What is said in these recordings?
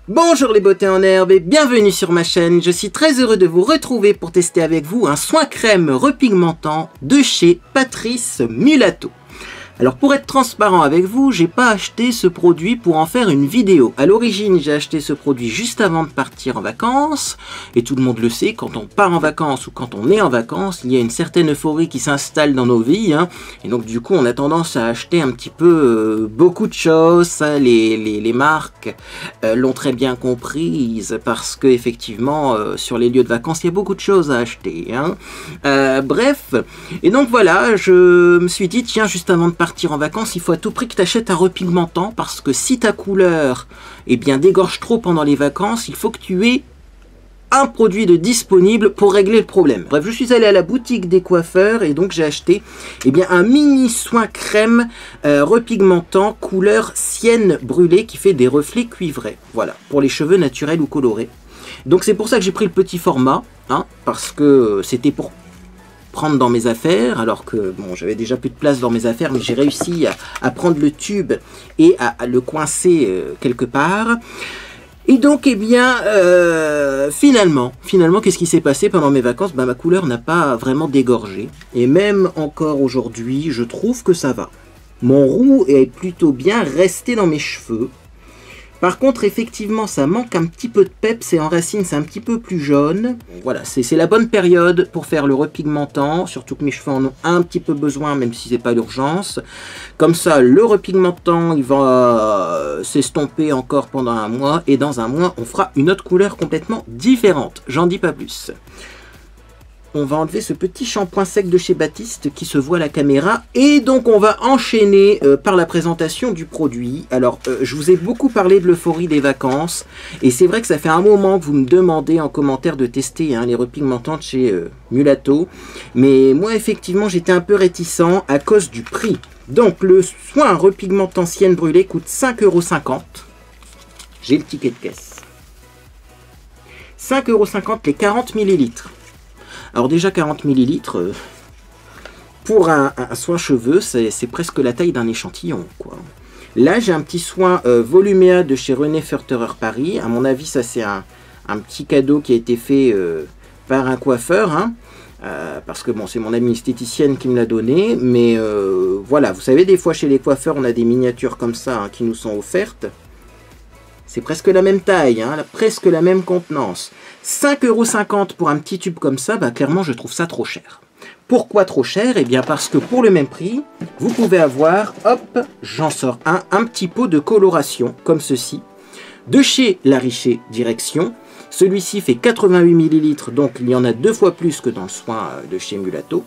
Bonjour les beautés en herbe et bienvenue sur ma chaîne. Je suis très heureux de vous retrouver pour tester avec vous un soin crème repigmentant de chez Patrice Mulato. Alors pour être transparent avec vous, j'ai pas acheté ce produit pour en faire une vidéo. À l'origine, j'ai acheté ce produit juste avant de partir en vacances. Et tout le monde le sait, quand on part en vacances ou quand on est en vacances, il y a une certaine euphorie qui s'installe dans nos vies. Et donc du coup, on a tendance à acheter un petit peu beaucoup de choses. Ça, les marques l'ont très bien comprise parce que effectivement, sur les lieux de vacances, il y a beaucoup de choses à acheter. Bref, et donc voilà, je me suis dit, tiens, juste avant de partir en vacances, il faut à tout prix que tu achètes un repigmentant parce que si ta couleur dégorge trop pendant les vacances, il faut que tu aies un produit de disponible pour régler le problème. Bref, je suis allé à la boutique des coiffeurs et donc j'ai acheté un mini soin crème repigmentant couleur sienne brûlée qui fait des reflets cuivrés. Voilà, pour les cheveux naturels ou colorés. Donc c'est pour ça que j'ai pris le petit format, parce que c'était pour prendre dans mes affaires, alors que bon, j'avais déjà plus de place dans mes affaires, mais j'ai réussi à prendre le tube et à le coincer quelque part. Et donc, finalement, qu'est-ce qui s'est passé pendant mes vacances? Ma couleur n'a pas vraiment dégorgé. Et même encore aujourd'hui, je trouve que ça va. Mon roux est plutôt bien resté dans mes cheveux. Par contre, effectivement, ça manque un petit peu de peps et en racine, c'est un petit peu plus jaune. Voilà, c'est la bonne période pour faire le repigmentant, surtout que mes cheveux en ont un petit peu besoin, même si c'est pas l'urgence. Comme ça, le repigmentant, il va s'estomper encore pendant un mois, et dans un mois, on fera une autre couleur complètement différente. J'en dis pas plus. On va enlever ce petit shampoing sec de chez Baptiste qui se voit à la caméra. Et donc on va enchaîner par la présentation du produit. Alors je vous ai beaucoup parlé de l'euphorie des vacances. Et c'est vrai que ça fait un moment que vous me demandez en commentaire de tester les repigmentants de chez Mulato. Mais moi effectivement j'étais un peu réticent à cause du prix. Donc le soin repigmentant sienne brûlée coûte 5,50 €. J'ai le ticket de caisse. 5,50 € les 40 ml. Alors déjà 40 ml, pour un soin cheveux, c'est presque la taille d'un échantillon, quoi. Là, j'ai un petit soin Volumea de chez René Furterer Paris. À mon avis, ça c'est un petit cadeau qui a été fait par un coiffeur. Parce que bon, c'est mon amie esthéticienne qui me l'a donné. Mais voilà, vous savez, des fois chez les coiffeurs, on a des miniatures comme ça qui nous sont offertes. C'est presque la même taille, presque la même contenance. 5,50 € pour un petit tube comme ça, clairement je trouve ça trop cher. Pourquoi trop cher? Eh bien parce que pour le même prix, vous pouvez avoir, hop, j'en sors un petit pot de coloration, comme ceci, de chez La Richer Direction. Celui-ci fait 88 ml, donc il y en a 2 fois plus que dans le soin de chez Mulato.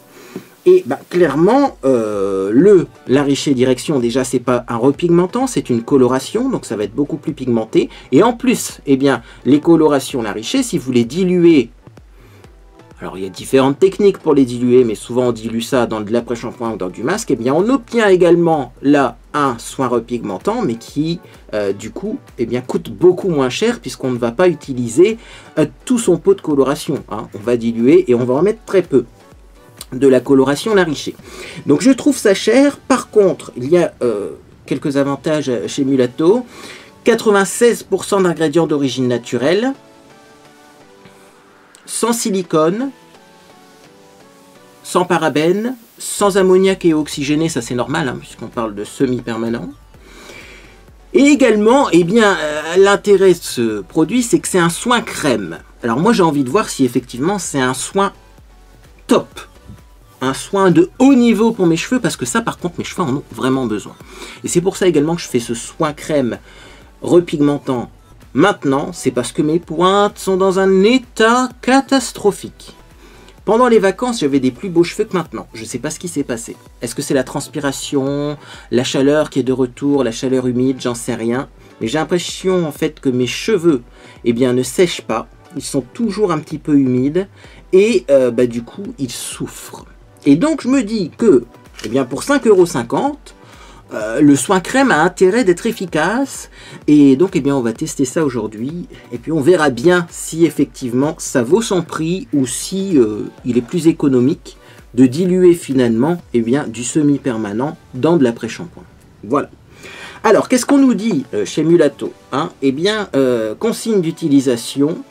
Et clairement, La Richer Direction, déjà, c'est pas un repigmentant, c'est une coloration, donc ça va être beaucoup plus pigmenté. Et en plus, les colorations La Richer, si vous les diluez, alors il y a différentes techniques pour les diluer, mais souvent on dilue ça dans de l'après-shampoing ou dans du masque, on obtient également là un soin repigmentant, mais qui, du coup, coûte beaucoup moins cher, puisqu'on ne va pas utiliser tout son pot de coloration. On va diluer et on va en mettre très peu de la coloration La Richer. Donc je trouve ça cher. Par contre, il y a quelques avantages chez Mulato. 96% d'ingrédients d'origine naturelle, sans silicone, sans parabènes, sans ammoniac et oxygéné, ça c'est normal, puisqu'on parle de semi-permanent. Et également, l'intérêt de ce produit, c'est que c'est un soin crème. Alors moi j'ai envie de voir si effectivement c'est un soin top. Un soin de haut niveau pour mes cheveux, parce que ça par contre mes cheveux en ont vraiment besoin. Et c'est pour ça également que je fais ce soin crème repigmentant maintenant, c'est parce que mes pointes sont dans un état catastrophique. Pendant les vacances, j'avais des plus beaux cheveux que maintenant. Je ne sais pas ce qui s'est passé. Est-ce que c'est la transpiration, la chaleur qui est de retour, la chaleur humide, j'en sais rien. Mais j'ai l'impression en fait que mes cheveux ne sèchent pas. Ils sont toujours un petit peu humides et du coup ils souffrent. Et donc je me dis que pour 5,50 €, le soin crème a intérêt d'être efficace. Et donc on va tester ça aujourd'hui. Et puis on verra bien si effectivement ça vaut son prix ou si il est plus économique de diluer finalement du semi-permanent dans de l'après-shampoing. Voilà. Alors, qu'est-ce qu'on nous dit chez Mulato, hein? Eh bien, consigne d'utilisation.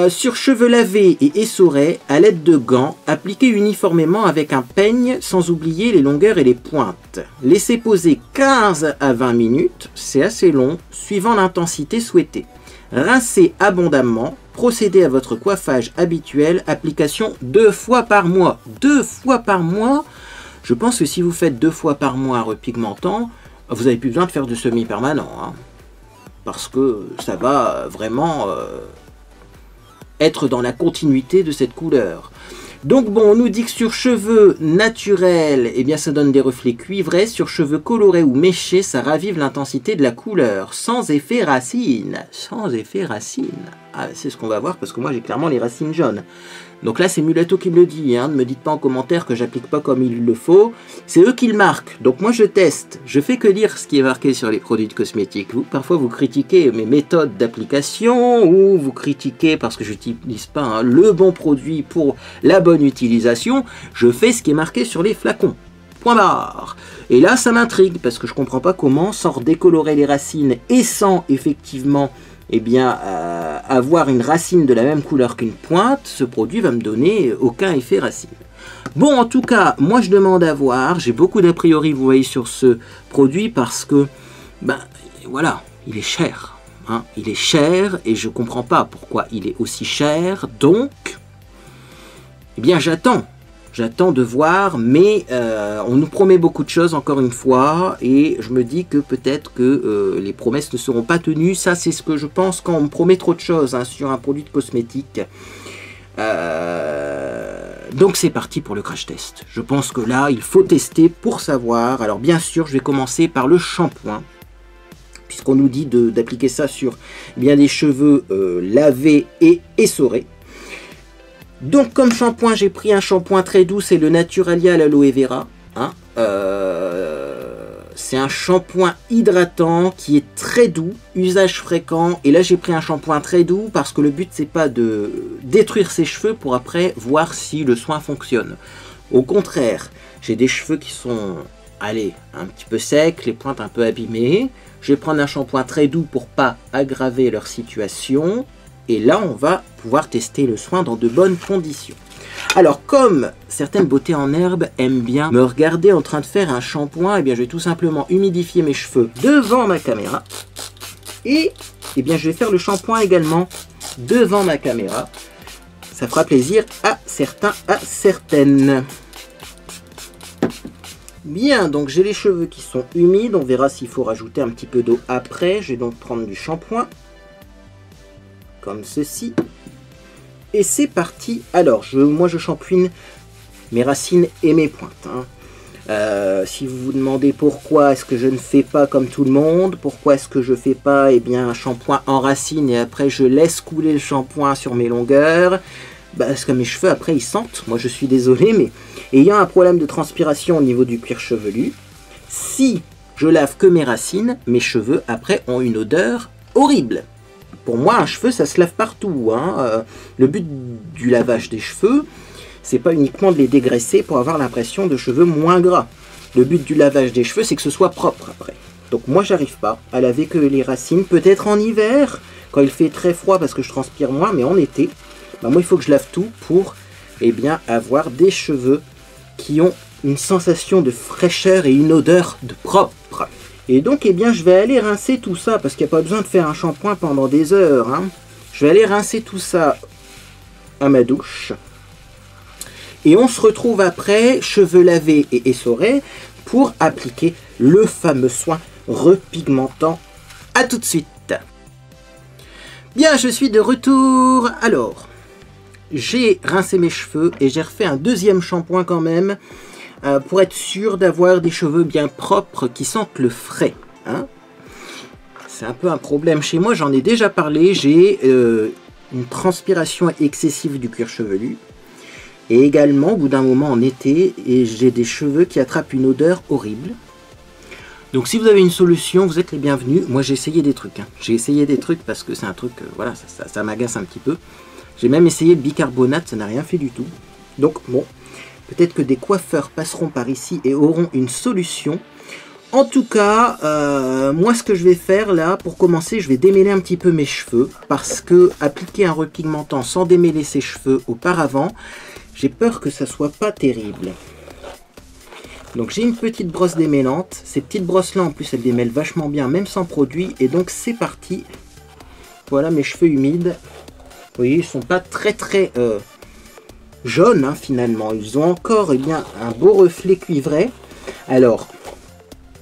Sur cheveux lavés et essorés, à l'aide de gants, appliquez uniformément avec un peigne, sans oublier les longueurs et les pointes. Laissez poser 15 à 20 minutes, c'est assez long, suivant l'intensité souhaitée. Rincez abondamment, procédez à votre coiffage habituel, application 2 fois par mois. 2 fois par mois, je pense que si vous faites 2 fois par mois un repigmentant, vous n'avez plus besoin de faire de semi-permanent, hein, parce que ça va vraiment être dans la continuité de cette couleur. Donc bon, on nous dit que sur cheveux naturels, eh bien ça donne des reflets cuivrés. Sur cheveux colorés ou méchés, ça ravive l'intensité de la couleur. Sans effet racine. Sans effet racine. Ah, c'est ce qu'on va voir parce que moi j'ai clairement les racines jaunes. Donc là c'est Mulato qui me le dit, hein. Ne me dites pas en commentaire que j'applique pas comme il le faut. C'est eux qui le marquent. Donc moi je teste. Je fais que lire ce qui est marqué sur les produits de cosmétiques. Vous, parfois vous critiquez mes méthodes d'application ou vous critiquez parce que je n'utilise pas, hein, le bon produit pour la bonne utilisation. Je fais ce qui est marqué sur les flacons. Point barre. Et là ça m'intrigue parce que je comprends pas comment, sans décolorer les racines et sans effectivement eh bien, avoir une racine de la même couleur qu'une pointe, ce produit va me donner aucun effet racine. Bon, en tout cas, moi je demande à voir. J'ai beaucoup d'a priori, vous voyez, sur ce produit parce que, ben, voilà, il est cher. Hein, il est cher et je comprends pas pourquoi il est aussi cher. Donc, eh bien, j'attends. J'attends de voir, mais on nous promet beaucoup de choses encore une fois, et je me dis que peut-être que les promesses ne seront pas tenues. Ça, c'est ce que je pense quand on me promet trop de choses, hein, sur un produit de cosmétique. Donc c'est parti pour le crash test. Je pense que là, il faut tester pour savoir. Alors bien sûr, je vais commencer par le shampoing, puisqu'on nous dit d'appliquer ça sur bien des cheveux lavés et essorés. Donc comme shampoing, j'ai pris un shampoing très doux, c'est le Naturalia à l'aloe vera. Hein, c'est un shampoing hydratant qui est très doux, usage fréquent. Et là j'ai pris un shampoing très doux parce que le but c'est pas de détruire ses cheveux pour après voir si le soin fonctionne. Au contraire, j'ai des cheveux qui sont, allez, un petit peu secs, les pointes un peu abîmées. Je vais prendre un shampoing très doux pour pas aggraver leur situation. Et là, on va pouvoir tester le soin dans de bonnes conditions. Alors, comme certaines beautés en herbe aiment bien me regarder en train de faire un shampoing, eh bien, je vais tout simplement humidifier mes cheveux devant ma caméra. Et eh bien, je vais faire le shampoing également devant ma caméra. Ça fera plaisir à certains, à certaines. Bien, donc j'ai les cheveux qui sont humides. On verra s'il faut rajouter un petit peu d'eau après. Je vais donc prendre du shampoing. Comme ceci. Et c'est parti. Alors, moi je shampouine mes racines et mes pointes. Hein. Si vous vous demandez pourquoi est-ce que je ne fais pas comme tout le monde, pourquoi est-ce que je fais pas bien, un shampoing en racine et après je laisse couler le shampoing sur mes longueurs, parce que mes cheveux après ils sentent. Moi je suis désolé, mais ayant un problème de transpiration au niveau du cuir chevelu, si je lave que mes racines, mes cheveux après ont une odeur horrible. Pour moi, un cheveu, ça se lave partout. Hein. Le but du lavage des cheveux, c'est pas uniquement de les dégraisser pour avoir l'impression de cheveux moins gras. Le but du lavage des cheveux, c'est que ce soit propre après. Donc moi, j'arrive pas à laver que les racines. Peut-être en hiver, quand il fait très froid parce que je transpire moins, mais en été, bah moi, il faut que je lave tout pour eh bien, avoir des cheveux qui ont une sensation de fraîcheur et une odeur de propre. Et donc, eh bien, je vais aller rincer tout ça, parce qu'il n'y a pas besoin de faire un shampoing pendant des heures. Hein. Je vais aller rincer tout ça à ma douche. Et on se retrouve après, cheveux lavés et essorés, pour appliquer le fameux soin repigmentant. A tout de suite. Bien, je suis de retour. Alors, j'ai rincé mes cheveux et j'ai refait un deuxième shampoing quand même, pour être sûr d'avoir des cheveux bien propres qui sentent le frais. Hein. C'est un peu un problème chez moi, j'en ai déjà parlé. J'ai une transpiration excessive du cuir chevelu. Et également, au bout d'un moment en été, j'ai des cheveux qui attrapent une odeur horrible. Donc si vous avez une solution, vous êtes les bienvenus. Moi j'ai essayé des trucs. Hein. J'ai essayé des trucs parce que c'est un truc, voilà, ça m'agace un petit peu. J'ai même essayé le bicarbonate, ça n'a rien fait du tout. Donc bon... Peut-être que des coiffeurs passeront par ici et auront une solution. En tout cas, moi ce que je vais faire là, pour commencer, je vais démêler un petit peu mes cheveux. Parce que appliquer un repigmentant sans démêler ses cheveux auparavant, j'ai peur que ça soit pas terrible. Donc j'ai une petite brosse démêlante. Ces petites brosses là en plus elles démêlent vachement bien même sans produit. Et donc c'est parti. Voilà mes cheveux humides. Vous voyez, ils sont pas très jaunes hein, finalement. Ils ont encore un beau reflet cuivré. Alors...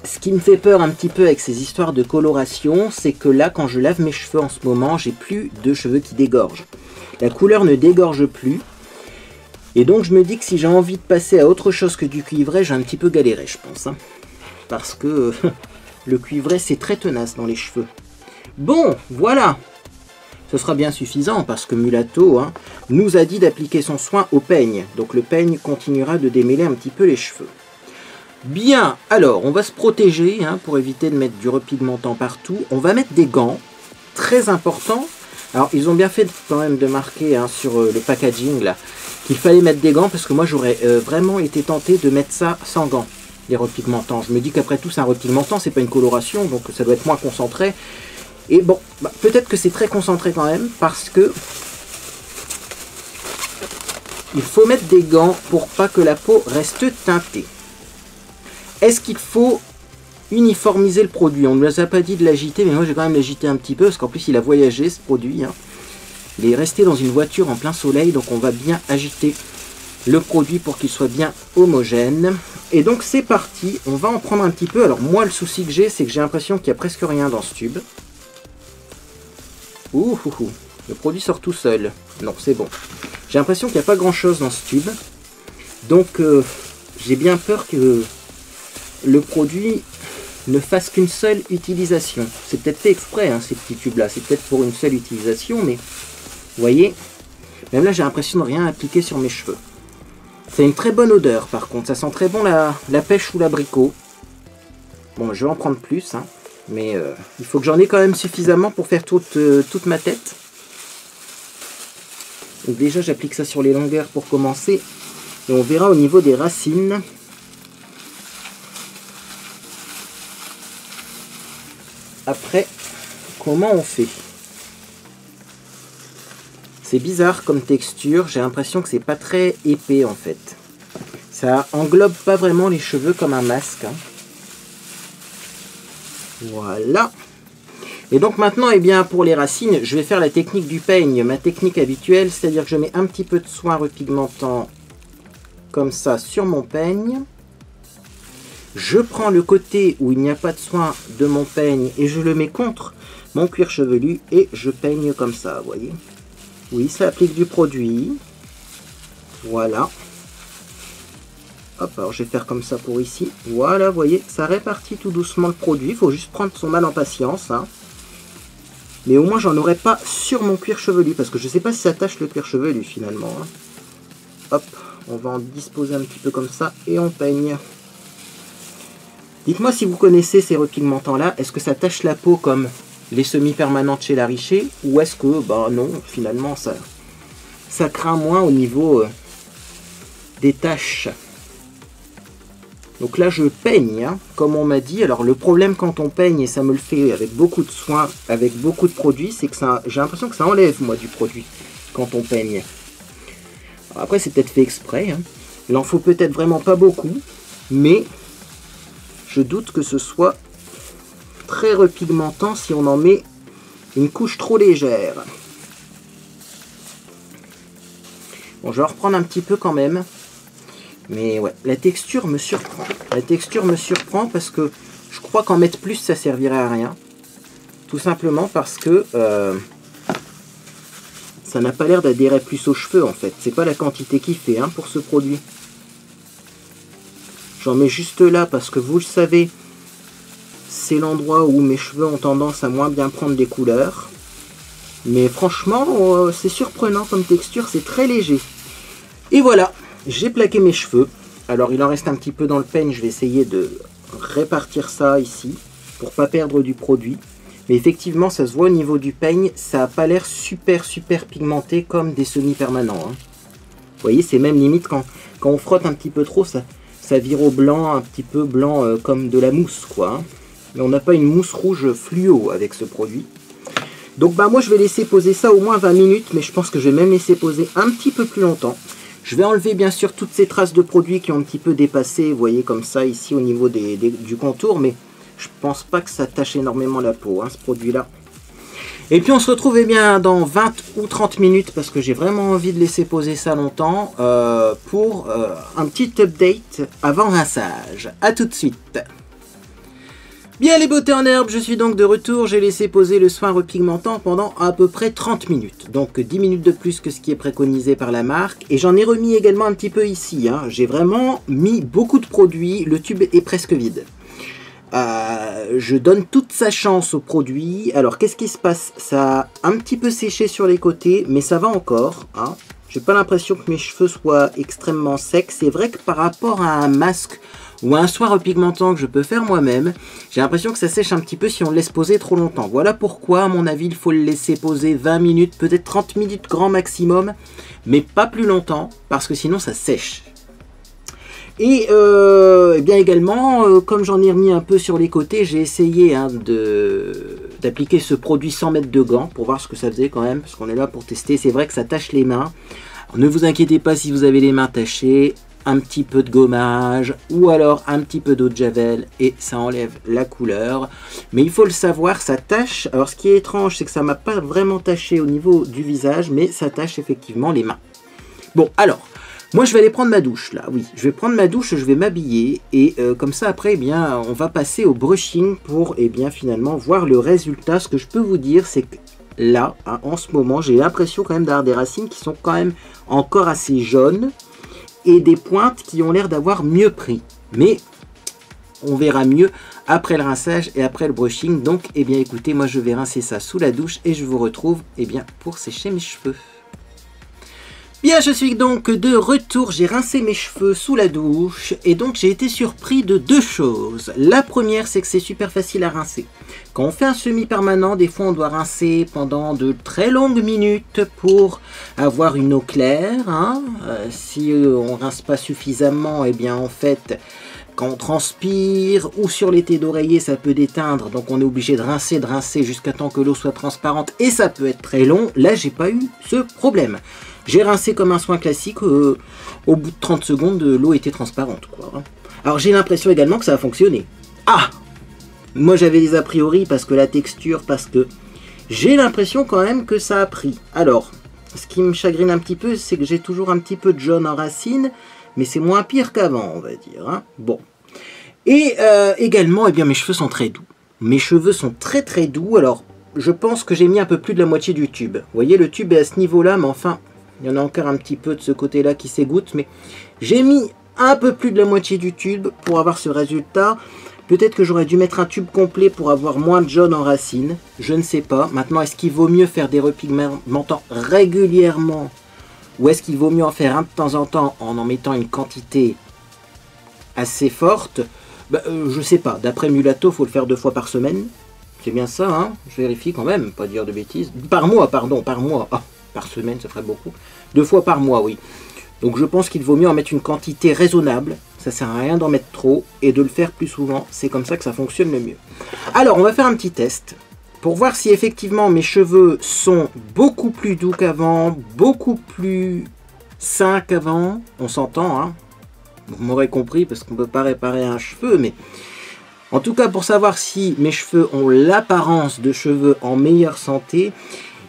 ce qui me fait peur un petit peu avec ces histoires de coloration, c'est que là, quand je lave mes cheveux en ce moment, j'ai plus de cheveux qui dégorgent. La couleur ne dégorge plus. Et donc, je me dis que si j'ai envie de passer à autre chose que du cuivré, j'ai un petit peu galéré, je pense. Hein. Parce que le cuivré, c'est très tenace dans les cheveux. Bon, voilà. Ce sera bien suffisant parce que Mulatto hein, nous a dit d'appliquer son soin au peigne. Donc, le peigne continuera de démêler un petit peu les cheveux. Bien, alors on va se protéger hein, pour éviter de mettre du repigmentant partout. On va mettre des gants, très important. Alors ils ont bien fait quand même de marquer hein, sur le packaging là qu'il fallait mettre des gants parce que moi j'aurais vraiment été tenté de mettre ça sans gants, les repigmentants. Je me dis qu'après tout c'est un repigmentant, c'est pas une coloration, donc ça doit être moins concentré. Et bon, bah, peut-être que c'est très concentré quand même parce que il faut mettre des gants pour pas que la peau reste teintée. Est-ce qu'il faut uniformiser le produit? On ne nous a pas dit de l'agiter, mais moi j'ai quand même l'agité un petit peu, parce qu'en plus il a voyagé ce produit. Hein. Il est resté dans une voiture en plein soleil, donc on va bien agiter le produit pour qu'il soit bien homogène. Et donc c'est parti, on va en prendre un petit peu. Alors moi le souci que j'ai, c'est que j'ai l'impression qu'il n'y a presque rien dans ce tube. Ouh, le produit sort tout seul. Non, c'est bon. J'ai l'impression qu'il n'y a pas grand chose dans ce tube. Donc j'ai bien peur que... le produit ne fasse qu'une seule utilisation. C'est peut-être fait exprès, hein, ces petits tubes-là. C'est peut-être pour une seule utilisation, mais vous voyez, même là, j'ai l'impression de rien appliquer sur mes cheveux. C'est une très bonne odeur, par contre. Ça sent très bon la pêche ou l'abricot. Bon, je vais en prendre plus, hein, mais il faut que j'en ai quand même suffisamment pour faire toute ma tête. Donc déjà, j'applique ça sur les longueurs pour commencer. Et on verra au niveau des racines. Après, comment on fait? C'est bizarre comme texture, j'ai l'impression que c'est pas très épais en fait. Ça englobe pas vraiment les cheveux comme un masque. Hein. Voilà. Et donc maintenant, eh bien, pour les racines, je vais faire la technique du peigne, ma technique habituelle, c'est-à-dire que je mets un petit peu de soin repigmentant comme ça sur mon peigne. Je prends le côté où il n'y a pas de soin de mon peigne et je le mets contre mon cuir chevelu et je peigne comme ça, vous voyez. Oui, ça applique du produit. Voilà. Hop, alors je vais faire comme ça pour ici. Voilà, vous voyez, ça répartit tout doucement le produit. Il faut juste prendre son mal en patience. Hein. Mais au moins, j'en aurai pas sur mon cuir chevelu parce que je ne sais pas si ça tâche le cuir chevelu finalement. Hein. Hop, on va en disposer un petit peu comme ça et on peigne. Dites-moi si vous connaissez ces repigmentants-là, est-ce que ça tâche la peau comme les semi-permanentes chez la Richer ou est-ce que, bah non, finalement, ça craint moins au niveau des taches. Donc là, je peigne, hein, comme on m'a dit. Alors le problème quand on peigne, et ça me le fait avec beaucoup de soin, avec beaucoup de produits, c'est que j'ai l'impression que ça enlève, moi, du produit quand on peigne. Alors, après, c'est peut-être fait exprès. Hein. Il en faut peut-être vraiment pas beaucoup, mais... je doute que ce soit très repigmentant si on en met une couche trop légère. Bon, je vais en reprendre un petit peu quand même. Mais ouais, la texture me surprend. La texture me surprend parce que je crois qu'en mettre plus, ça servirait à rien. Tout simplement parce que ça n'a pas l'air d'adhérer plus aux cheveux en fait. C'est pas la quantité qui fait hein, pour ce produit. J'en mets juste là parce que vous le savez, c'est l'endroit où mes cheveux ont tendance à moins bien prendre des couleurs. Mais franchement, c'est surprenant comme texture, c'est très léger. Et voilà, j'ai plaqué mes cheveux. Alors il en reste un petit peu dans le peigne, je vais essayer de répartir ça ici pour pas perdre du produit. Mais effectivement, ça se voit au niveau du peigne, ça n'a pas l'air super pigmenté comme des semi-permanents. Hein. Vous voyez, c'est même limite quand on frotte un petit peu trop, ça ça vire au blanc, un petit peu blanc comme de la mousse, quoi. Hein. Mais on n'a pas une mousse rouge fluo avec ce produit. Donc bah moi je vais laisser poser ça au moins 20 minutes, mais je pense que je vais même laisser poser un petit peu plus longtemps. Je vais enlever bien sûr toutes ces traces de produits qui ont un petit peu dépassé, vous voyez comme ça ici au niveau du contour, mais je pense pas que ça tâche énormément la peau, hein, ce produit-là. Et puis on se retrouve eh bien dans 20 ou 30 minutes, parce que j'ai vraiment envie de laisser poser ça longtemps, pour un petit update avant rinçage. A tout de suite. Bien les beautés en herbe, je suis donc de retour, j'ai laissé poser le soin repigmentant pendant à peu près 30 minutes, donc 10 minutes de plus que ce qui est préconisé par la marque, et j'en ai remis également un petit peu ici, hein. J'ai vraiment mis beaucoup de produits, le tube est presque vide. Je donne toute sa chance au produit, alors qu'est-ce qui se passe? Ça a un petit peu séché sur les côtés, mais ça va encore, hein. J'ai pas l'impression que mes cheveux soient extrêmement secs, c'est vrai que par rapport à un masque, ou un soin repigmentant que je peux faire moi-même, j'ai l'impression que ça sèche un petit peu si on le laisse poser trop longtemps. Voilà pourquoi, à mon avis, il faut le laisser poser 20 minutes, peut-être 30 minutes grand maximum, mais pas plus longtemps, parce que sinon ça sèche. Et bien également, comme j'en ai remis un peu sur les côtés, j'ai essayé hein, d'appliquer ce produit sans mettre de gants, pour voir ce que ça faisait quand même, parce qu'on est là pour tester. C'est vrai que ça tache les mains. Alors, ne vous inquiétez pas si vous avez les mains tachées. Un petit peu de gommage ou alors un petit peu d'eau de javel et ça enlève la couleur, mais il faut le savoir, ça tâche. Alors ce qui est étrange, c'est que ça m'a pas vraiment taché au niveau du visage, mais ça tâche effectivement les mains. Bon, alors moi je vais aller prendre ma douche là. Oui, je vais prendre ma douche, je vais m'habiller et comme ça après eh bien on va passer au brushing pour eh bien finalement voir le résultat. Ce que je peux vous dire, c'est que là hein, en ce moment j'ai l'impression quand même d'avoir des racines qui sont quand même encore assez jaunes et des pointes qui ont l'air d'avoir mieux pris. Mais on verra mieux après le rinçage et après le brushing. Donc, eh bien, écoutez, moi, je vais rincer ça sous la douche et je vous retrouve, eh bien, pour sécher mes cheveux. Bien, je suis donc de retour. J'ai rincé mes cheveux sous la douche et donc j'ai été surpris de deux choses. La première, c'est que c'est super facile à rincer. Quand on fait un semi-permanent, des fois on doit rincer pendant de très longues minutes pour avoir une eau claire. Hein. Si on rince pas suffisamment, eh bien en fait, quand on transpire ou sur les têtes d'oreiller, ça peut déteindre. Donc on est obligé de rincer jusqu'à temps que l'eau soit transparente et ça peut être très long. Là, j'ai pas eu ce problème. J'ai rincé comme un soin classique, au bout de 30 secondes, l'eau était transparente. Quoi. Alors j'ai l'impression également que ça a fonctionné. Ah! Moi j'avais des a priori parce que la texture, parce que j'ai l'impression quand même que ça a pris. Alors, ce qui me chagrine un petit peu, c'est que j'ai toujours un petit peu de jaune en racine, mais c'est moins pire qu'avant, on va dire. Hein. Bon. Et également, eh bien, mes cheveux sont très doux. Mes cheveux sont très très doux, alors je pense que j'ai mis un peu plus de la moitié du tube. Vous voyez, le tube est à ce niveau-là, mais enfin... Il y en a encore un petit peu de ce côté-là qui s'égoutte, mais j'ai mis un peu plus de la moitié du tube pour avoir ce résultat. Peut-être que j'aurais dû mettre un tube complet pour avoir moins de jaune en racine. Je ne sais pas. Maintenant, est-ce qu'il vaut mieux faire des repigmentants régulièrement ou est-ce qu'il vaut mieux en faire un de temps en temps en mettant une quantité assez forte? Je ne sais pas. D'après Mulato, il faut le faire 2 fois par semaine. C'est bien ça, hein? Je vérifie quand même, pas dire de bêtises. Par mois, pardon, par mois. Ah. Par semaine, ça ferait beaucoup. 2 fois par mois, oui. Donc je pense qu'il vaut mieux en mettre une quantité raisonnable. Ça sert à rien d'en mettre trop et de le faire plus souvent. C'est comme ça que ça fonctionne le mieux. Alors, on va faire un petit test pour voir si effectivement mes cheveux sont beaucoup plus doux qu'avant, beaucoup plus sains qu'avant. On s'entend, hein. Vous m'aurez compris parce qu'on ne peut pas réparer un cheveu, mais... En tout cas, pour savoir si mes cheveux ont l'apparence de cheveux en meilleure santé...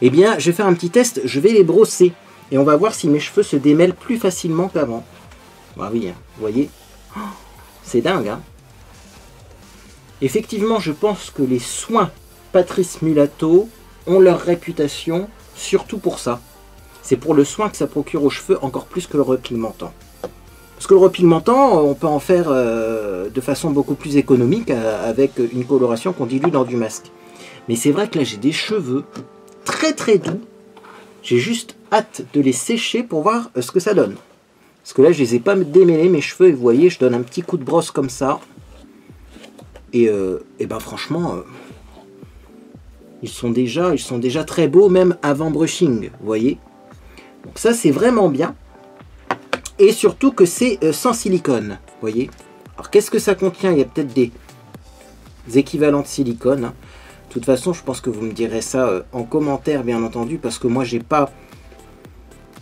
Eh bien, je vais faire un petit test, je vais les brosser. Et on va voir si mes cheveux se démêlent plus facilement qu'avant. Ah oui, hein, vous voyez. Oh, c'est dingue, hein. Effectivement, je pense que les soins Patrice Mulato ont leur réputation, surtout pour ça. C'est pour le soin que ça procure aux cheveux encore plus que le repigmentant. Parce que le repigmentant, on peut en faire de façon beaucoup plus économique avec une coloration qu'on dilue dans du masque. Mais c'est vrai que là, j'ai des cheveux... très très doux. J'ai juste hâte de les sécher pour voir ce que ça donne. Parce que là, je les ai pas démêlés mes cheveux. Et vous voyez, je donne un petit coup de brosse comme ça. Et ben franchement, ils sont déjà très beaux même avant brushing. Vous voyez. Donc ça, c'est vraiment bien. Et surtout que c'est sans silicone. voyez. Alors qu'est-ce que ça contient? Il y a peut-être des équivalents de silicone, hein. De toute façon, je pense que vous me direz ça en commentaire, bien entendu, parce que moi, j'ai pas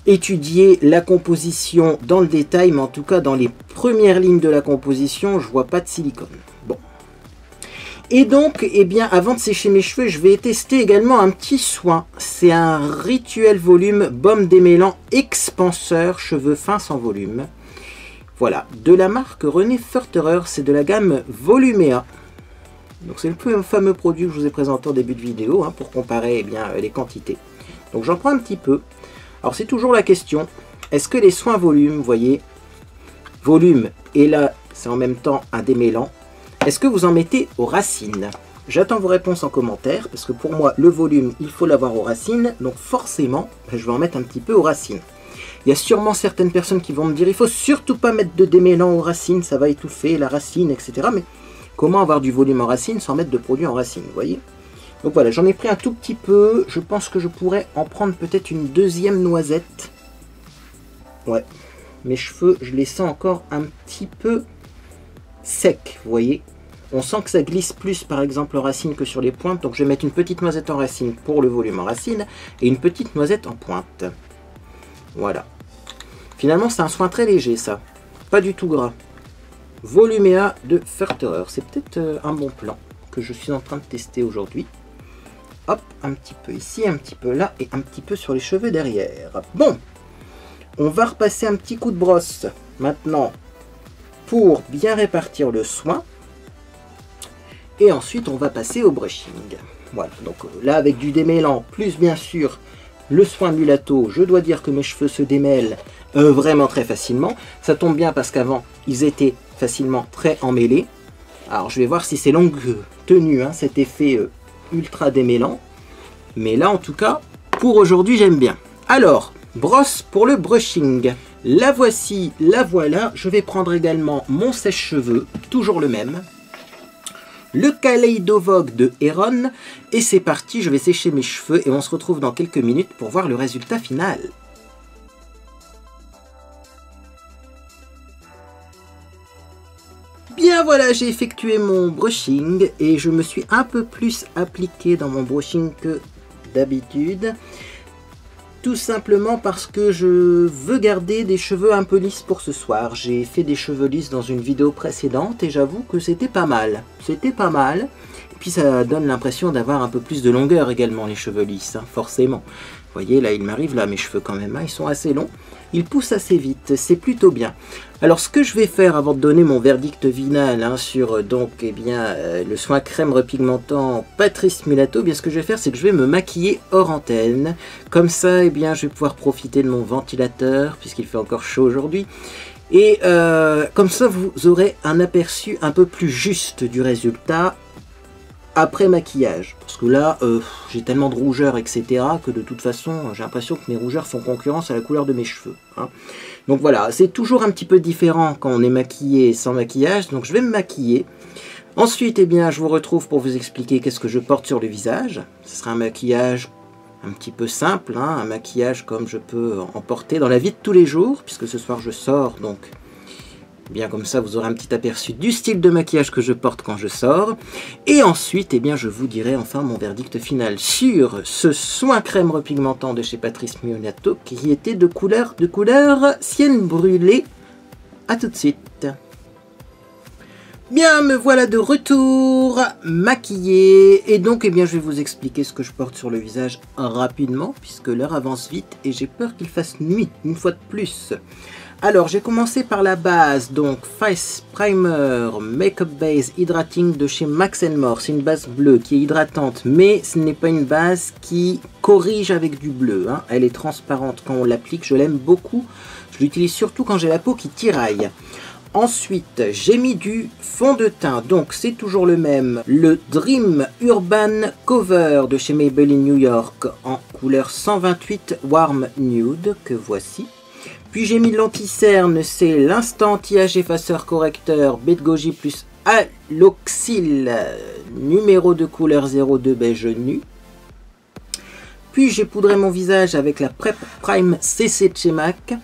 étudié la composition dans le détail, mais en tout cas, dans les premières lignes de la composition, je vois pas de silicone. Bon. Et donc, eh bien, avant de sécher mes cheveux, je vais tester également un petit soin. C'est un Rituel Volume Baume démêlant expanseur cheveux fins sans volume. Voilà, de la marque René Förterer, c'est de la gamme Volumea. Donc c'est le fameux produit que je vous ai présenté en début de vidéo, hein, pour comparer les quantités. Donc j'en prends un petit peu. Alors c'est toujours la question, est-ce que les soins volume, vous voyez, volume et là c'est en même temps un démêlant, est-ce que vous en mettez aux racines? J'attends vos réponses en commentaire, parce que pour moi le volume il faut l'avoir aux racines, donc forcément je vais en mettre un petit peu aux racines. Il y a sûrement certaines personnes qui vont me dire il faut surtout pas mettre de démêlant aux racines, ça va étouffer la racine, etc. Mais comment avoir du volume en racine sans mettre de produit en racine, vous voyez? Donc voilà, j'en ai pris un tout petit peu. Je pense que je pourrais en prendre peut-être une deuxième noisette. Ouais, mes cheveux, je les sens encore un petit peu secs, vous voyez? On sent que ça glisse plus, par exemple, en racine que sur les pointes. Donc je vais mettre une petite noisette en racine pour le volume en racine et une petite noisette en pointe. Voilà. Finalement, c'est un soin très léger, ça. Pas du tout gras. Volumea de Förterer. C'est peut-être un bon plan que je suis en train de tester aujourd'hui. Hop, un petit peu ici, un petit peu là et un petit peu sur les cheveux derrière. Bon, on va repasser un petit coup de brosse maintenant pour bien répartir le soin. Et ensuite, on va passer au brushing. Voilà, donc là avec du démêlant, plus bien sûr le soin mulatto, je dois dire que mes cheveux se démêlent vraiment très facilement. Ça tombe bien parce qu'avant, ils étaient facilement très emmêlés. Alors je vais voir si c'est longue tenue, hein, cet effet ultra démêlant. Mais là en tout cas, pour aujourd'hui j'aime bien. Alors, brosse pour le brushing. La voici, la voilà. Je vais prendre également mon sèche-cheveux, toujours le même. Le Kaleido Vogue de Heron. Et c'est parti, je vais sécher mes cheveux et on se retrouve dans quelques minutes pour voir le résultat final. Bien voilà, j'ai effectué mon brushing et je me suis un peu plus appliqué dans mon brushing que d'habitude. Tout simplement parce que je veux garder des cheveux un peu lisses pour ce soir. J'ai fait des cheveux lisses dans une vidéo précédente et j'avoue que c'était pas mal. C'était pas mal. Et puis ça donne l'impression d'avoir un peu plus de longueur également les cheveux lisses, hein, forcément. Vous voyez, là il m'arrive là mes cheveux quand même, hein, ils sont assez longs. Ils poussent assez vite, c'est plutôt bien. Alors ce que je vais faire avant de donner mon verdict final, hein, sur donc le soin crème repigmentant Patrice Mulatto, ce que je vais faire c'est que je vais me maquiller hors antenne. Comme ça je vais pouvoir profiter de mon ventilateur puisqu'il fait encore chaud aujourd'hui. Et comme ça vous aurez un aperçu un peu plus juste du résultat après maquillage, parce que là j'ai tellement de rougeur etc que de toute façon j'ai l'impression que mes rougeurs font concurrence à la couleur de mes cheveux, hein. Donc voilà, c'est toujours un petit peu différent quand on est maquillé sans maquillage. Donc je vais me maquiller, ensuite je vous retrouve pour vous expliquer qu'est-ce que je porte sur le visage. Ce sera un maquillage un petit peu simple, hein, un maquillage comme je peux en porter dans la vie de tous les jours, puisque ce soir je sors, donc bien comme ça vous aurez un petit aperçu du style de maquillage que je porte quand je sors. Et ensuite je vous dirai enfin mon verdict final sur ce soin crème repigmentant de chez Patrice Mulatto qui était de couleur Sienne brûlée. A tout de suite. Bien, me voilà de retour maquillée et donc je vais vous expliquer ce que je porte sur le visage rapidement puisque l'heure avance vite et j'ai peur qu'il fasse nuit une fois de plus. Alors j'ai commencé par la base, donc Face Primer Makeup Base Hydrating de chez Max & More. C'est une base bleue qui est hydratante, mais ce n'est pas une base qui corrige avec du bleu, hein. Elle est transparente quand on l'applique, je l'aime beaucoup. Je l'utilise surtout quand j'ai la peau qui tiraille. Ensuite, j'ai mis du fond de teint, donc c'est toujours le même, le Dream Urban Cover de chez Maybelline New York en couleur 128 Warm Nude, que voici. Puis j'ai mis l'anti-cerne, c'est l'instant anti-âge effaceur correcteur Baie de Goji plus Aloxyl, numéro de couleur 02 beige nu. Puis j'ai poudré mon visage avec la Prep Prime CC de chez MAC.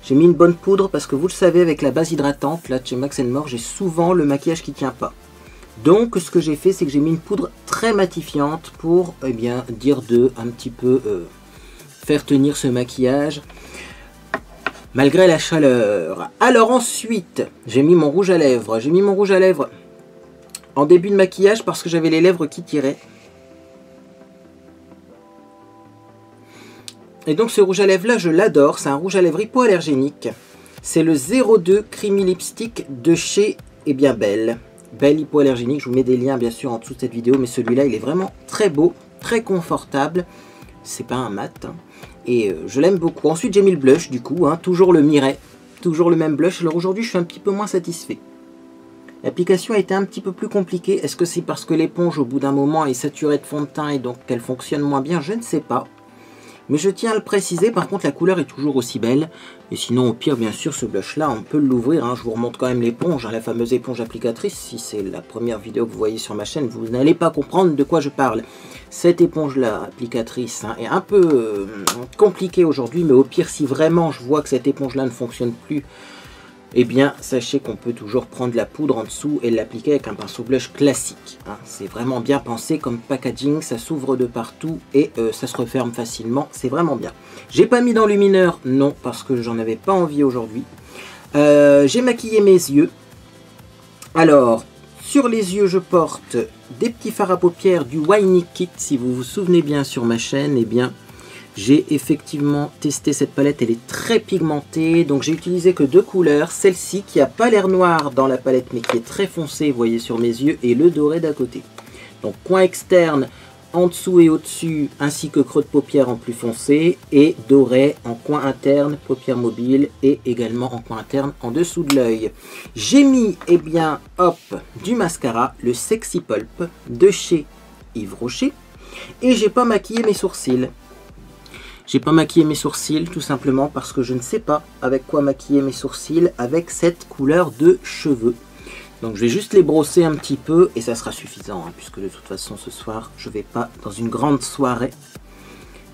J'ai mis une bonne poudre parce que vous le savez, avec la base hydratante, là, de chez Max More, j'ai souvent le maquillage qui tient pas. Donc, ce que j'ai fait, c'est que j'ai mis une poudre très matifiante pour, eh bien, dire de un petit peu faire tenir ce maquillage malgré la chaleur. Alors ensuite, j'ai mis mon rouge à lèvres. J'ai mis mon rouge à lèvres en début de maquillage parce que j'avais les lèvres qui tiraient. Et donc ce rouge à lèvres là, je l'adore. C'est un rouge à lèvres hypoallergénique. C'est le 02 Creamy Lipstick de chez Belle. Belle hypoallergénique. Je vous mets des liens bien sûr en dessous de cette vidéo. Mais celui-là, il est vraiment très beau, très confortable. C'est pas un mat. Hein. Et je l'aime beaucoup. Ensuite, j'ai mis le blush du coup. Hein, toujours le Mireille. Toujours le même blush. Alors aujourd'hui, je suis un petit peu moins satisfait. L'application a été un petit peu plus compliquée. Est-ce que c'est parce que l'éponge, au bout d'un moment, est saturée de fond de teint et donc qu'elle fonctionne moins bien? Je ne sais pas. Mais je tiens à le préciser, par contre la couleur est toujours aussi belle. Et sinon au pire bien sûr ce blush là on peut l'ouvrir, hein. Je vous remonte quand même l'éponge, hein, la fameuse éponge applicatrice. Si c'est la première vidéo que vous voyez sur ma chaîne, vous n'allez pas comprendre de quoi je parle. Cette éponge là applicatrice hein, est un peu compliquée aujourd'hui. Mais au pire si vraiment je vois que cette éponge là ne fonctionne plus, eh bien sachez qu'on peut toujours prendre la poudre en dessous et l'appliquer avec un pinceau blush classique. Hein. C'est vraiment bien pensé comme packaging, ça s'ouvre de partout et ça se referme facilement, c'est vraiment bien. J'ai pas mis d'enlumineur, non, parce que j'en avais pas envie aujourd'hui. J'ai maquillé mes yeux. Alors, sur les yeux je porte des petits fards à paupières du Winy Kit, si vous vous souvenez bien sur ma chaîne, eh bien... J'ai effectivement testé cette palette, elle est très pigmentée, donc j'ai utilisé que deux couleurs, celle-ci qui n'a pas l'air noire dans la palette mais qui est très foncée, vous voyez sur mes yeux, et le doré d'à côté. Donc coin externe en dessous et au-dessus, ainsi que creux de paupière en plus foncé, et doré en coin interne, paupière mobile, et également en coin interne en dessous de l'œil. J'ai mis, eh bien, hop, du mascara, le Sexy Pulp de chez Yves Rocher, et j'ai pas maquillé mes sourcils. J'ai pas maquillé mes sourcils tout simplement parce que je ne sais pas avec quoi maquiller mes sourcils avec cette couleur de cheveux. Donc je vais juste les brosser un petit peu et ça sera suffisant hein, puisque de toute façon ce soir je vais pas dans une grande soirée.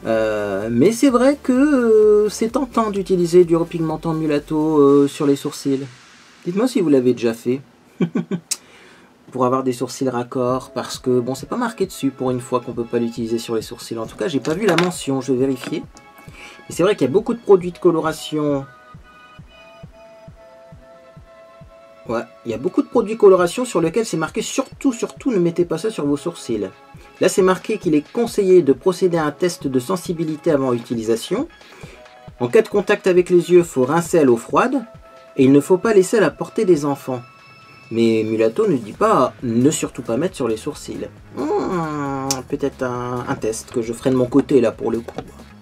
Mais c'est vrai que c'est tentant d'utiliser du repigmentant mulatto sur les sourcils. Dites-moi si vous l'avez déjà fait. Pour avoir des sourcils raccords, parce que bon c'est pas marqué dessus pour une fois qu'on peut pas l'utiliser sur les sourcils. En tout cas j'ai pas vu la mention, je vais vérifier. Mais c'est vrai qu'il y a beaucoup de produits de coloration. Ouais, il y a beaucoup de produits de coloration sur lesquels c'est marqué surtout ne mettez pas ça sur vos sourcils. Là c'est marqué qu'il est conseillé de procéder à un test de sensibilité avant utilisation. En cas de contact avec les yeux, il faut rincer à l'eau froide et il ne faut pas laisser à la portée des enfants. Mais Mulatto ne dit pas ne surtout pas mettre sur les sourcils. Peut-être un test que je ferai de mon côté là pour le coup.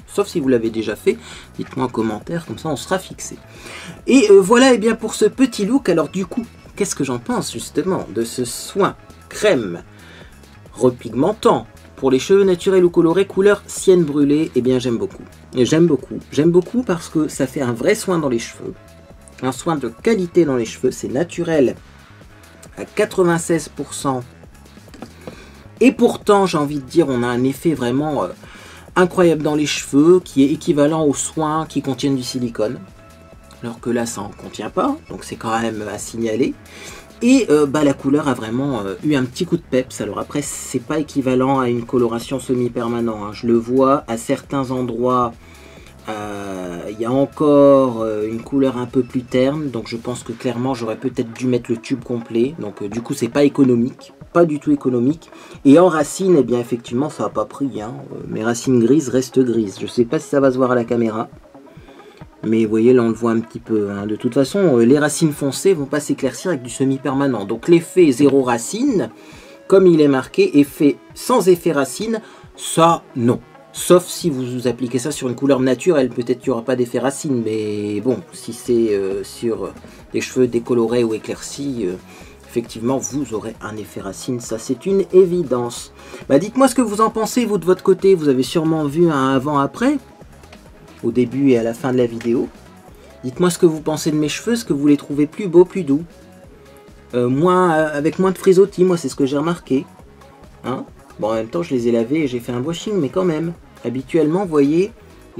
Sauf si vous l'avez déjà fait, dites-moi en commentaire, comme ça on sera fixé. Et voilà et bien pour ce petit look. Alors du coup, qu'est-ce que j'en pense justement de ce soin crème repigmentant pour les cheveux naturels ou colorés couleur sienne brûlée? Eh bien j'aime beaucoup. J'aime beaucoup parce que ça fait un vrai soin dans les cheveux. Un soin de qualité dans les cheveux, c'est naturel à 96%. Et pourtant, j'ai envie de dire, on a un effet vraiment incroyable dans les cheveux qui est équivalent aux soins qui contiennent du silicone. Alors que là, ça n'en contient pas, donc c'est quand même à signaler. Et la couleur a vraiment eu un petit coup de peps. Alors après, c'est pas équivalent à une coloration semi-permanente. Hein. Je le vois à certains endroits. Il y a encore une couleur un peu plus terne, donc je pense que clairement j'aurais peut-être dû mettre le tube complet, donc du coup c'est pas économique, pas du tout économique. Et en racine, eh bien effectivement ça n'a pas pris, hein. Mes racines grises restent grises, je sais pas si ça va se voir à la caméra, mais vous voyez là on le voit un petit peu, hein. De toute façon les racines foncées vont pas s'éclaircir avec du semi-permanent, donc l'effet zéro racine, comme il est marqué, effet sans effet racine, ça non. Sauf si vous appliquez ça sur une couleur naturelle, peut-être qu'il n'y aura pas d'effet racine, mais bon, si c'est sur des cheveux décolorés ou éclaircis, effectivement, vous aurez un effet racine, ça c'est une évidence. Dites-moi ce que vous en pensez, vous de votre côté, vous avez sûrement vu un avant-après, au début et à la fin de la vidéo. Dites-moi ce que vous pensez de mes cheveux, ce que vous les trouvez plus beaux, plus doux. Avec moins de frisottis, moi c'est ce que j'ai remarqué. Hein? Bon, en même temps, je les ai lavés et j'ai fait un washing, mais quand même. Habituellement, vous voyez,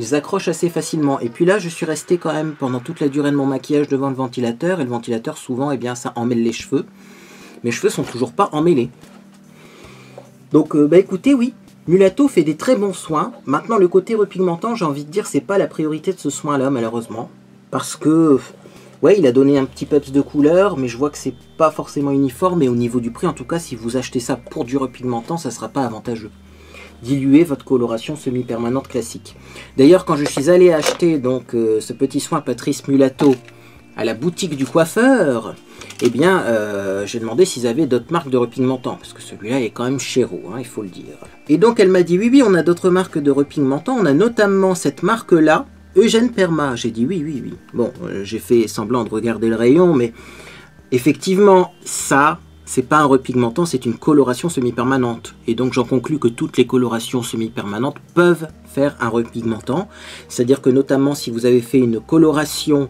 ils accrochent assez facilement. Et puis là, je suis resté quand même pendant toute la durée de mon maquillage devant le ventilateur. Et le ventilateur, souvent, eh bien, ça emmêle les cheveux. Mes cheveux sont toujours pas emmêlés. Donc, bah écoutez, oui, Mulato fait des très bons soins. Maintenant, le côté repigmentant, j'ai envie de dire, c'est pas la priorité de ce soin-là, malheureusement. Parce que, ouais, il a donné un petit peps de couleur, mais je vois que c'est pas forcément uniforme. Et au niveau du prix, en tout cas, si vous achetez ça pour du repigmentant, ça sera pas avantageux. Diluer votre coloration semi-permanente classique. D'ailleurs, quand je suis allé acheter donc ce petit soin Patrice Mulato à la boutique du coiffeur, eh bien, j'ai demandé s'ils avaient d'autres marques de repigmentant, parce que celui-là est quand même chéro, hein, il faut le dire. Et donc, elle m'a dit, oui, oui, on a d'autres marques de repigmentant, on a notamment cette marque-là, Eugène Perma. J'ai dit, oui, oui, oui. Bon, j'ai fait semblant de regarder le rayon, mais effectivement, ça... c'est pas un repigmentant, c'est une coloration semi-permanente. Et donc j'en conclus que toutes les colorations semi-permanentes peuvent faire un repigmentant. C'est-à-dire que notamment si vous avez fait une coloration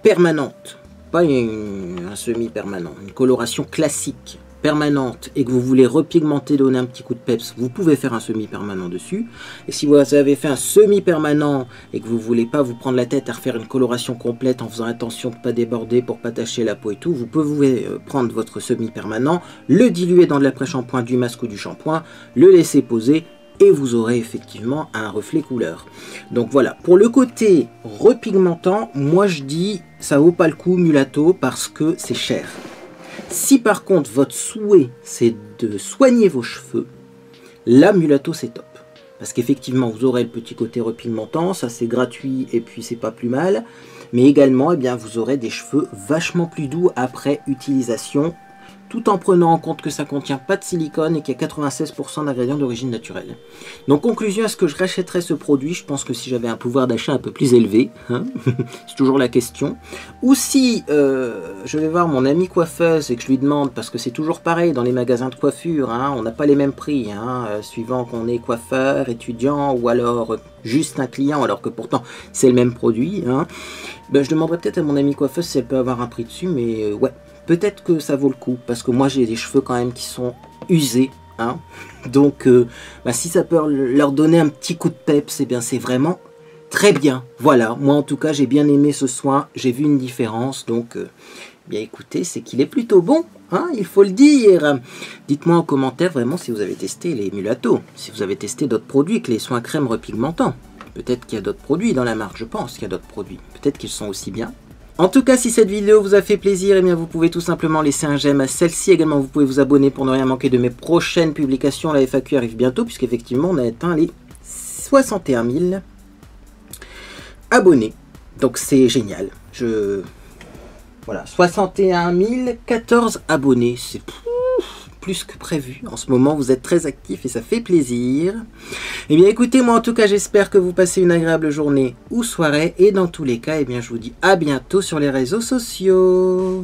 permanente, pas un semi-permanent, une coloration classique permanente et que vous voulez repigmenter, donner un petit coup de peps, vous pouvez faire un semi-permanent dessus. Et si vous avez fait un semi-permanent et que vous voulez pas vous prendre la tête à refaire une coloration complète en faisant attention de ne pas déborder pour pas tacher la peau et tout, vous pouvez prendre votre semi-permanent, le diluer dans de l'après-shampoing, du masque ou du shampoing, le laisser poser et vous aurez effectivement un reflet couleur. Donc voilà, pour le côté repigmentant, moi je dis ça vaut pas le coup Mulato parce que c'est cher. Si par contre votre souhait c'est de soigner vos cheveux, là Mulato c'est top. Parce qu'effectivement vous aurez le petit côté repigmentant, ça c'est gratuit et puis c'est pas plus mal. Mais également eh bien, vous aurez des cheveux vachement plus doux après utilisation, tout en prenant en compte que ça ne contient pas de silicone et qu'il y a 96% d'ingrédients d'origine naturelle. Donc conclusion, est-ce que je rachèterais ce produit? Je pense que si j'avais un pouvoir d'achat un peu plus élevé, hein c'est toujours la question. Ou si je vais voir mon amie coiffeuse et que je lui demande, parce que c'est toujours pareil dans les magasins de coiffure, hein, on n'a pas les mêmes prix, hein, suivant qu'on est coiffeur, étudiant ou alors juste un client, alors que pourtant c'est le même produit. Hein. Ben, je demanderais peut-être à mon amie coiffeuse si elle peut avoir un prix dessus, mais ouais. Peut-être que ça vaut le coup, parce que moi j'ai des cheveux quand même qui sont usés, hein. Donc bah, si ça peut leur donner un petit coup de peps, eh bien c'est vraiment très bien. Voilà, moi en tout cas j'ai bien aimé ce soin, j'ai vu une différence, donc bien écoutez, c'est qu'il est plutôt bon, hein, il faut le dire. Dites-moi en commentaire vraiment si vous avez testé les Mulato, si vous avez testé d'autres produits que les soins crème repigmentants. Peut-être qu'il y a d'autres produits dans la marque, je pense qu'il y a d'autres produits, peut-être qu'ils sont aussi bien. En tout cas, si cette vidéo vous a fait plaisir, eh bien vous pouvez tout simplement laisser un j'aime à celle-ci. Également, vous pouvez vous abonner pour ne rien manquer de mes prochaines publications. La FAQ arrive bientôt, puisqu'effectivement, on a atteint les 61 000 abonnés. Donc, c'est génial. Voilà, 61 014 abonnés. C'est plus que prévu. En ce moment, vous êtes très actifs et ça fait plaisir. Eh bien, écoutez, moi, en tout cas, j'espère que vous passez une agréable journée ou soirée. Et dans tous les cas, eh bien, je vous dis à bientôt sur les réseaux sociaux.